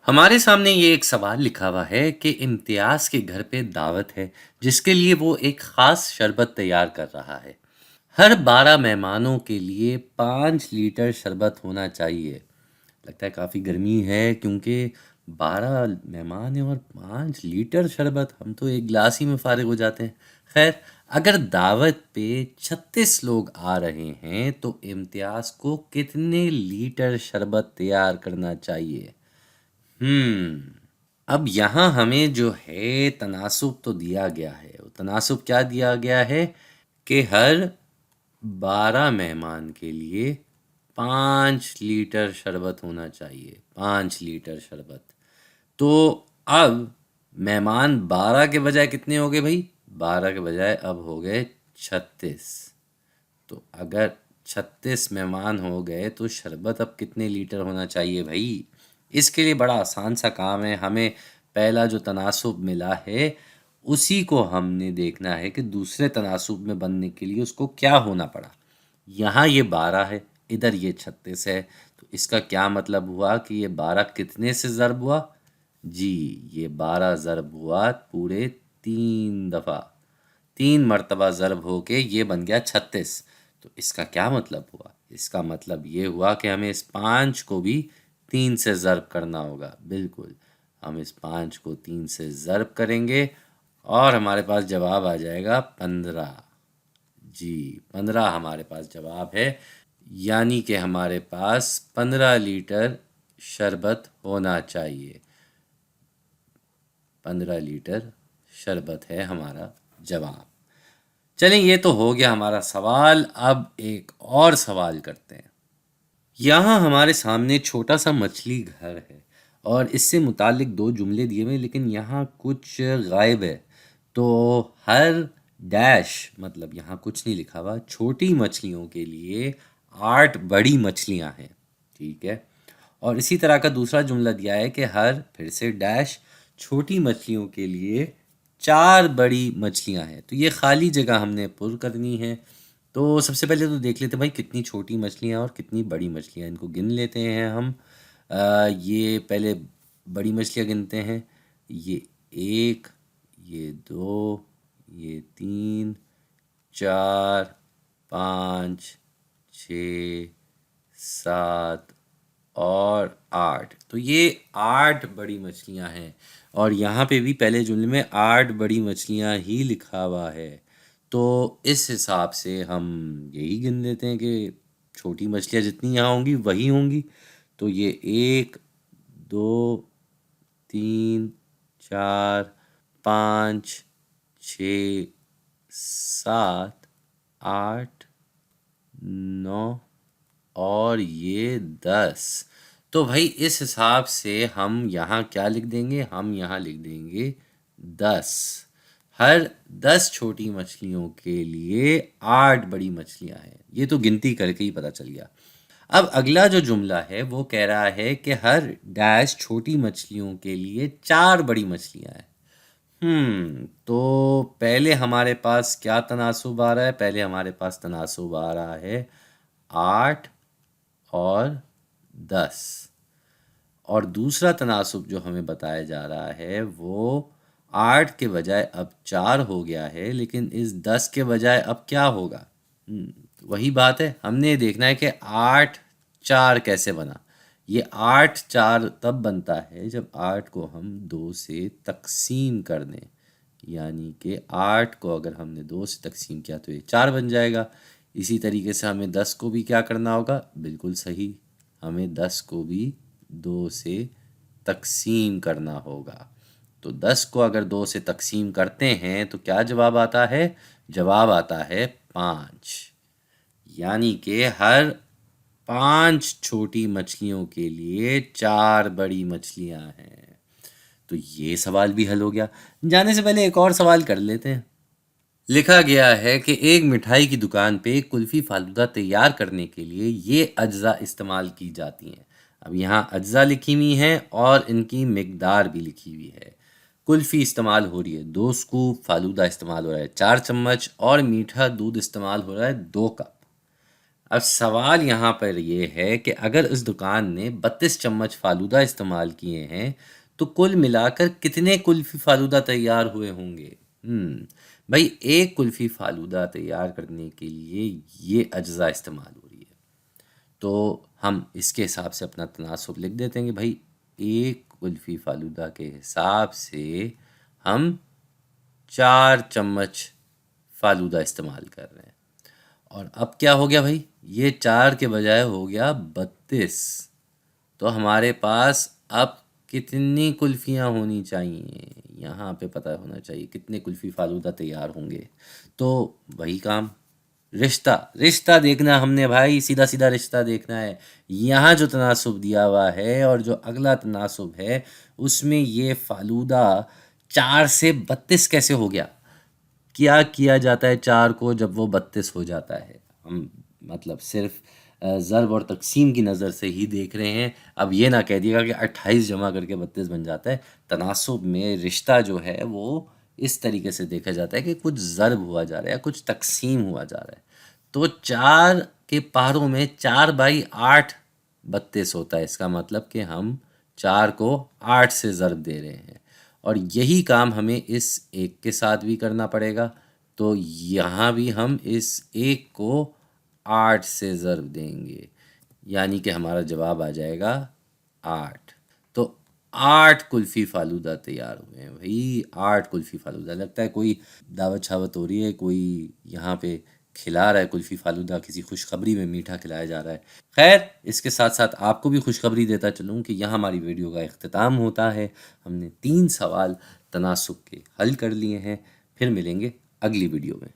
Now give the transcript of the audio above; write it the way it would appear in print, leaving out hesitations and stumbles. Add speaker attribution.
Speaker 1: ہمارے سامنے یہ ایک سوال لکھا ہوا ہے کہ امتیاز کے گھر پہ دعوت ہے جس کے لیے وہ ایک خاص شربت تیار کر رہا ہے۔ ہر 12 مہمانوں کے لیے 5 لیٹر شربت ہونا چاہیے۔ لگتا ہے کافی گرمی ہے کیونکہ 12 مہمان ہیں اور 5 لیٹر شربت، ہم تو ایک گلاس ہی میں فارغ ہو جاتے ہیں۔ خیر، اگر دعوت پہ 36 لوگ آ رہے ہیں تو امتیاز کو کتنے لیٹر شربت تیار کرنا چاہیے؟ اب یہاں ہمیں جو ہے تناسب تو دیا گیا ہے۔ وہ تناسب کیا دیا گیا ہے کہ ہر 12 مہمان کے لیے 5 لیٹر شربت ہونا چاہیے۔ 5 لیٹر شربت تو اب مہمان 12 کے بجائے کتنے ہو گئے بھائی؟ 12 کے بجائے اب ہو گئے 36۔ تو اگر 36 مہمان ہو گئے تو شربت اب کتنے لیٹر ہونا چاہیے بھائی؟ اس کے لیے بڑا آسان سا کام ہے۔ ہمیں پہلا جو تناسب ملا ہے اسی کو ہم نے دیکھنا ہے کہ دوسرے تناسب میں بننے کے لیے اس کو کیا ہونا پڑا۔ یہاں یہ 12 ہے، ادھر یہ 36 ہے، تو اس کا کیا مطلب ہوا کہ یہ 12 کتنے سے ضرب ہوا؟ جی، یہ 12 ضرب ہوا پورے 3 دفعہ، 3 مرتبہ ضرب ہو کے یہ بن گیا 36۔ تو اس کا کیا مطلب ہوا؟ اس کا مطلب یہ ہوا کہ ہمیں اس 5 کو بھی 3 سے ضرب کرنا ہوگا۔ بالکل، ہم اس 5 کو 3 سے ضرب کریں گے اور ہمارے پاس جواب آ جائے گا 15۔ جی، 15 ہمارے پاس جواب ہے، یعنی کہ ہمارے پاس 15 لیٹر شربت ہونا چاہیے۔ 15 لیٹر شربت ہے ہمارا جواب۔ چلیں، یہ تو ہو گیا ہمارا سوال۔ اب ایک اور سوال کرتے ہیں۔ یہاں ہمارے سامنے چھوٹا سا مچھلی گھر ہے اور اس سے متعلق 2 جملے دیے ہوئے، لیکن یہاں کچھ غائب ہے۔ تو ہر ڈیش، مطلب یہاں کچھ نہیں لکھا ہوا، چھوٹی مچھلیوں کے لیے 8 بڑی مچھلیاں ہیں، ٹھیک ہے۔ اور اسی طرح کا دوسرا جملہ دیا ہے کہ ہر، پھر سے ڈیش، چھوٹی مچھلیوں کے لیے 4 بڑی مچھلیاں ہیں۔ تو یہ خالی جگہ ہم نے پر کرنی ہے۔ تو سب سے پہلے تو دیکھ لیتے ہیں بھائی کتنی چھوٹی مچھلیاں اور کتنی بڑی مچھلیاں، ان کو گن لیتے ہیں ہم۔ یہ پہلے بڑی مچھلیاں گنتے ہیں۔ یہ 1، یہ 2، یہ 3، 4، 5، 6، 7 اور 8۔ تو یہ 8 بڑی مچھلیاں ہیں، اور یہاں پہ بھی پہلے جملے میں 8 بڑی مچھلیاں ہی لکھا ہوا ہے۔ تو اس حساب سے ہم یہی گن لیتے ہیں کہ چھوٹی مچھلیاں جتنی یہاں ہوں گی وہی ہوں گی۔ تو یہ 1، 2، 3، 4، 5، 6، 7، 8، 9 اور یہ 10۔ تو بھائی اس حساب سے ہم یہاں کیا لکھ دیں گے؟ ہم یہاں لکھ دیں گے 10۔ ہر 10 چھوٹی مچھلیوں کے لیے 8 بڑی مچھلیاں ہیں۔ یہ تو گنتی کر کے ہی پتہ چل گیا۔ اب اگلا جو جملہ ہے وہ کہہ رہا ہے کہ ہر ڈیش چھوٹی مچھلیوں کے لیے 4 بڑی مچھلیاں ہیں۔ تو پہلے ہمارے پاس کیا تناسب آ رہا ہے؟ پہلے ہمارے پاس تناسب آ رہا ہے 8 اور 10، اور دوسرا تناسب جو ہمیں بتایا جا رہا ہے وہ 8 کے بجائے اب 4 ہو گیا ہے، لیکن اس 10 کے بجائے اب کیا ہوگا؟ وہی بات ہے، ہم نے دیکھنا ہے کہ 8 4 کیسے بنا۔ یہ 8 4 تب بنتا ہے جب 8 کو ہم 2 سے تقسیم کر دیں، یعنی کہ 8 کو اگر ہم نے 2 سے تقسیم کیا تو یہ 4 بن جائے گا۔ اسی طریقے سے ہمیں 10 کو بھی کیا کرنا ہوگا؟ بالکل صحیح، ہمیں 10 کو بھی 2 سے تقسیم کرنا ہوگا۔ تو 10 کو اگر 2 سے تقسیم کرتے ہیں تو کیا جواب آتا ہے؟ جواب آتا ہے 5، یعنی کہ ہر 5 چھوٹی مچھلیوں کے لیے 4 بڑی مچھلیاں ہیں۔ تو یہ سوال بھی حل ہو گیا۔ جانے سے پہلے ایک اور سوال کر لیتے ہیں۔ لکھا گیا ہے کہ ایک مٹھائی کی دکان پہ کلفی فالودہ تیار کرنے کے لیے یہ اجزاء استعمال کی جاتی ہیں۔ اب یہاں اجزاء لکھی ہوئی ہیں اور ان کی مقدار بھی لکھی ہوئی ہے۔ کلفی استعمال ہو رہی ہے 2 سکوپ، فالودہ استعمال ہو رہا ہے 4 چمچ، اور میٹھا دودھ استعمال ہو رہا ہے 2 کپ۔ اب سوال یہاں پر یہ ہے کہ اگر اس دکان نے 32 چمچ فالودہ استعمال کیے ہیں تو کل ملا کر کتنے کلفی فالودہ تیار ہوئے ہوں گے؟ بھائی ایک کلفی فالودہ تیار کرنے کے لیے یہ اجزاء استعمال ہو رہی ہے، تو ہم اس کے حساب سے اپنا تناسب لکھ دیتے ہیں کہ بھائی ایک کلفی فالودہ کے حساب سے ہم 4 چمچ فالودہ استعمال کر رہے ہیں۔ اور اب کیا ہو گیا بھائی، یہ 4 کے بجائے ہو گیا 32، تو ہمارے پاس اب کتنی کلفیاں ہونی چاہیے، یہاں پہ پتہ ہونا چاہیے کتنے کلفی فالودہ تیار ہوں گے۔ تو وہی کام، رشتہ دیکھنا ہم نے بھائی، سیدھا سیدھا رشتہ دیکھنا ہے۔ یہاں جو تناسب دیا ہوا ہے اور جو اگلا تناسب ہے اس میں یہ فالودہ 4 سے 32 کیسے ہو گیا؟ کیا کیا جاتا ہے 4 کو جب وہ 32 ہو جاتا ہے؟ ہم مطلب صرف ضرب اور تقسیم کی نظر سے ہی دیکھ رہے ہیں، اب یہ نہ کہہ دیے گا کہ 28 جمع کر کے 32 بن جاتا ہے۔ تناسب میں رشتہ جو ہے وہ اس طریقے سے دیکھا جاتا ہے کہ کچھ ضرب ہوا جا رہا ہے، کچھ تقسیم ہوا جا رہا ہے۔ تو 4 کے پاروں میں 4 بائی 8 32 ہوتا ہے، اس کا مطلب کہ ہم 4 کو 8 سے ضرب دے رہے ہیں، اور یہی کام ہمیں اس ایک کے ساتھ بھی کرنا پڑے گا۔ تو یہاں بھی ہم اس ایک کو 8 سے ضرب دیں گے، یعنی کہ ہمارا جواب آ جائے گا 8۔ تو 8 کلفی فالودہ تیار ہوئے ہیں بھائی، 8 کلفی فالودہ۔ لگتا ہے کوئی دعوت شاوت ہو رہی ہے، کوئی یہاں پہ کھلا رہا ہے کلفی فالودہ، کسی خوشخبری میں میٹھا کھلایا جا رہا ہے۔ خیر، اس کے ساتھ ساتھ آپ کو بھی خوشخبری دیتا چلوں کہ یہاں ہماری ویڈیو کا اختتام ہوتا ہے۔ ہم نے 3 سوال تناسب کے حل کر لیے ہیں، پھر ملیں گے اگلی ویڈیو میں۔